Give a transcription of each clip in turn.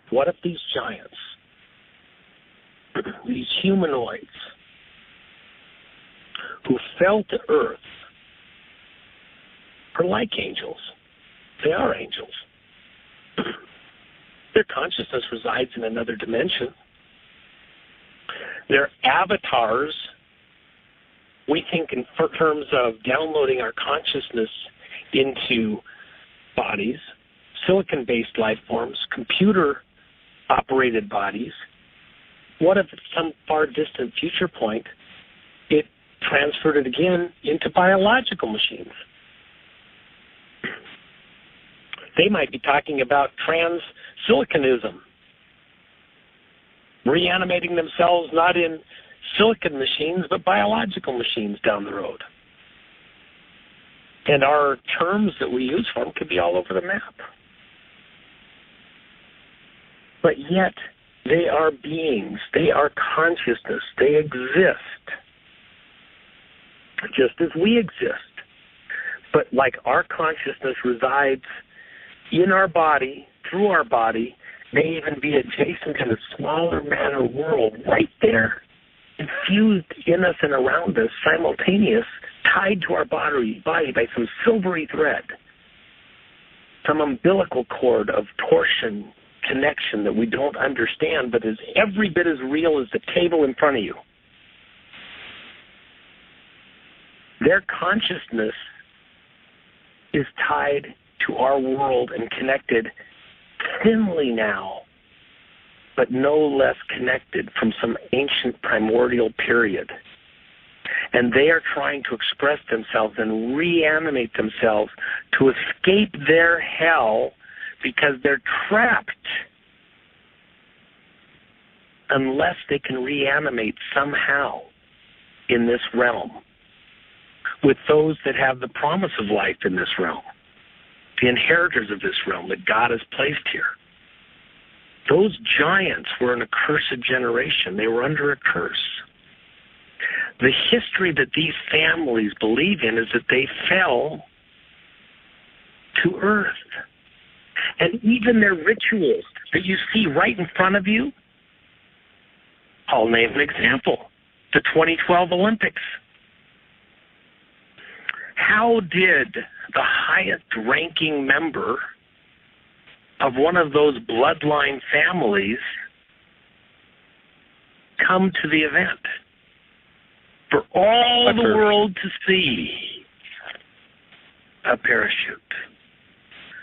What if these giants, these humanoids who fell to earth are like angels? They are angels. Their consciousness resides in another dimension. Their avatars, we think in terms of downloading our consciousness into bodies, silicon-based life forms, computer-operated bodies. What if at some far distant future point it transferred it again into biological machines? They might be talking about trans-siliconism, reanimating themselves not in silicon machines but biological machines down the road. And our terms that we use for them could be all over the map. But yet, they are beings. They are consciousness. They exist just as we exist. But like our consciousness resides in our body, through our body, may even be adjacent in a smaller matter world right there, infused in us and around us, simultaneous, tied to our body by some silvery thread, some umbilical cord of torsion connection that we don't understand, but is every bit as real as the table in front of you. Their consciousness is tied to our world and connected thinly now, but no less connected from some ancient primordial period. And they are trying to express themselves and reanimate themselves to escape their hell because they're trapped unless they can reanimate somehow in this realm with those that have the promise of life in this realm, the inheritors of this realm that God has placed here. Those giants were an accursed generation. They were under a curse. The history that these families believe in is that they fell to earth. And even their rituals that you see right in front of you, I'll name an example, the 2012 Olympics. How did the highest-ranking member of one of those bloodline families come to the event? For all the world to see, a parachute.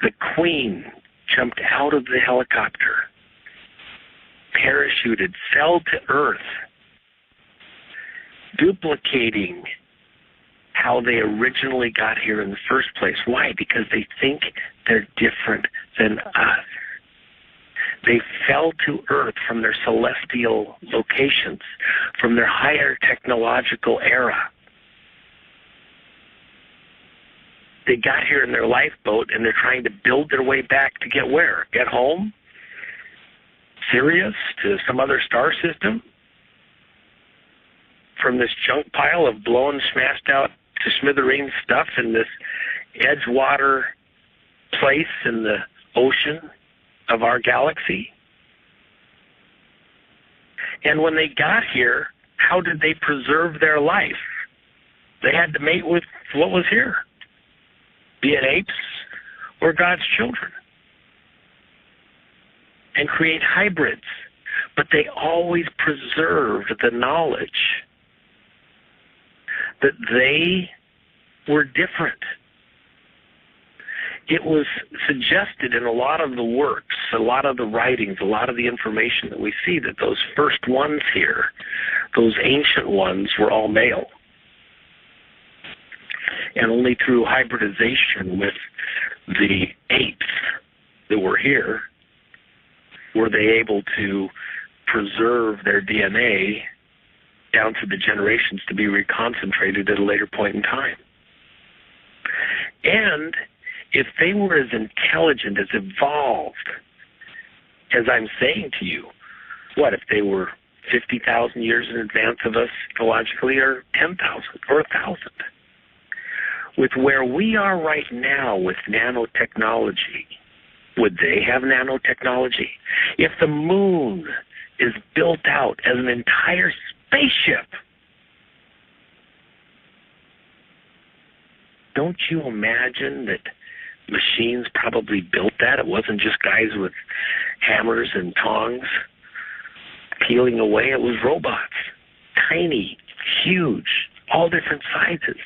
The Queen jumped out of the helicopter, parachuted, fell to earth, duplicating how they originally got here in the first place. Why? Because they think they're different than us. They fell to earth from their celestial locations, from their higher technological era. They got here in their lifeboat, and they're trying to build their way back to get where? Get home? Sirius? To some other star system? From this junk pile of blown, smashed out to smithereens stuff in this Edgewater place in the ocean of our galaxy? And when they got here, how did they preserve their life? They had to mate with what was here, be it apes or God's children, and create hybrids. But they always preserved the knowledge that they were different. It was suggested in a lot of the works, a lot of the writings, a lot of the information that we see that those first ones here, those ancient ones, were all male. And only through hybridization with the apes that were here were they able to preserve their DNA down through the generations to be reconcentrated at a later point in time. And if they were as intelligent, as evolved, as I'm saying to you, what if they were 50,000 years in advance of us technologically, or 10,000 or 1,000? With where we are right now with nanotechnology Would they have nanotechnology? If the moon is built out as an entire spaceship, don't you imagine that machines probably built that? It wasn't just guys with hammers and tongs peeling away. It was robots. Tiny, huge, all different sizes.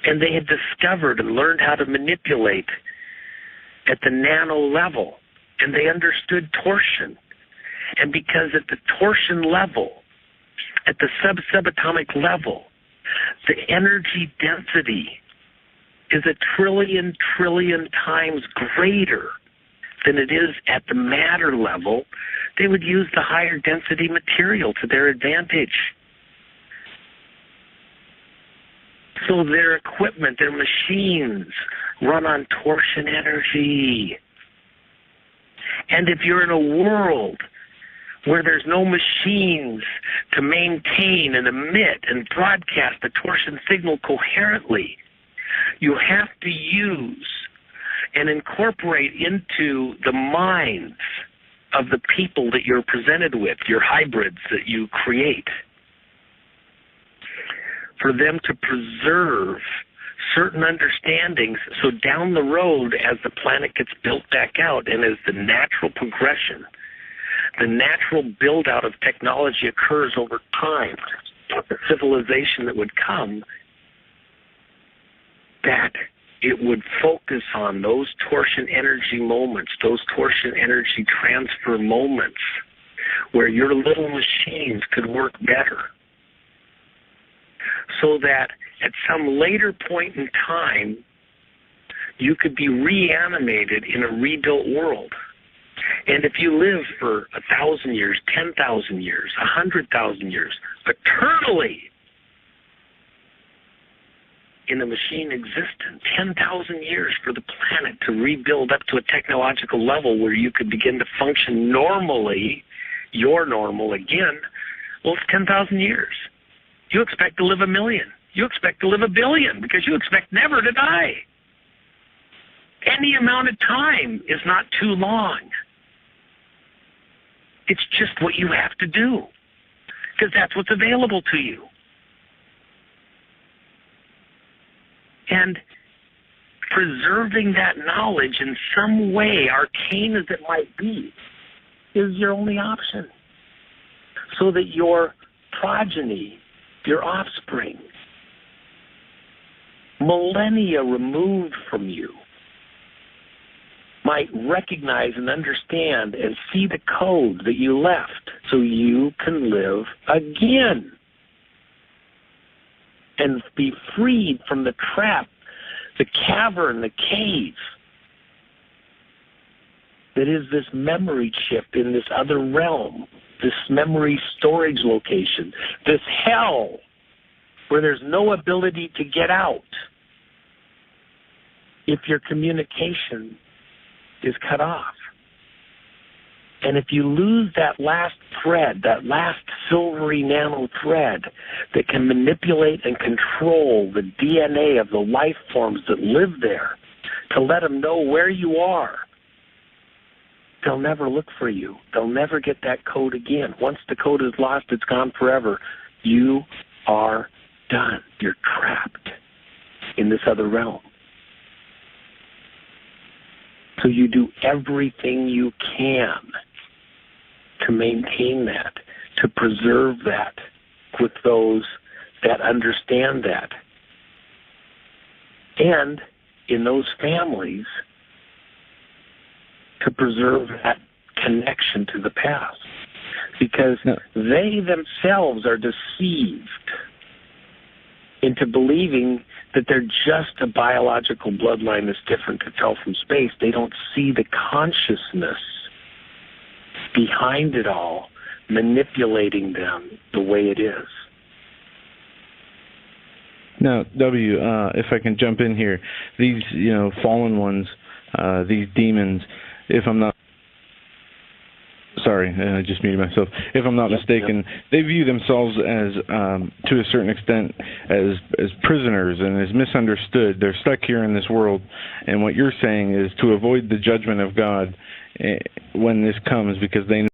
And they had discovered and learned how to manipulate at the nano level. And they understood torsion. And because at the torsion level, at the subatomic level, the energy density is a trillion times greater than it is at the matter level, they would use the higher density material to their advantage. So their equipment, their machines run on torsion energy. And if you're in a world where there's no machines to maintain and emit and broadcast the torsion signal coherently, you have to use and incorporate into the minds of the people that you're presented with, your hybrids that you create, for them to preserve certain understandings, so down the road, as the planet gets built back out and as the natural progression, the natural build-out of technology occurs over time, the civilization that would come, that it would focus on those torsion energy moments, those torsion energy transfer moments, where your little machines could work better, so that at some later point in time, you could be reanimated in a rebuilt world. And if you live for 1,000 years, 10,000 years, 100,000 years, eternally in a machine existence, 10,000 years for the planet to rebuild up to a technological level where you could begin to function normally, your normal again, well, it's 10,000 years. You expect to live 1 million. You expect to live 1 billion because you expect never to die. Any amount of time is not too long. It's just what you have to do because that's what's available to you. And preserving that knowledge in some way, arcane as it might be, is your only option. So that your progeny, your offspring, millennia removed from you, might recognize and understand and see the code that you left so you can live again and be freed from the trap, the cavern, the cave that is this memory chip in this other realm, this memory storage location, this hell where there's no ability to get out if your communication is cut off. And if you lose that last thread, that last silvery nano thread that can manipulate and control the DNA of the life forms that live there to let them know where you are, they'll never look for you. They'll never get that code again. Once the code is lost, it's gone forever. You are done. You're trapped in this other realm. So you do everything you can to maintain that, to preserve that with those that understand that. And in those families, to preserve that connection to the past. Because they themselves are deceived into believing that they're just a biological bloodline that's different to tell from space. They don't see the consciousness behind it all, manipulating them the way it is. Now, W, if I can jump in here, these, fallen ones, these demons, if I'm not sorry, I just muted myself. If I'm not mistaken, they view themselves as, to a certain extent, as prisoners and as misunderstood. They're stuck here in this world, and what you're saying is to avoid the judgment of God when this comes, because they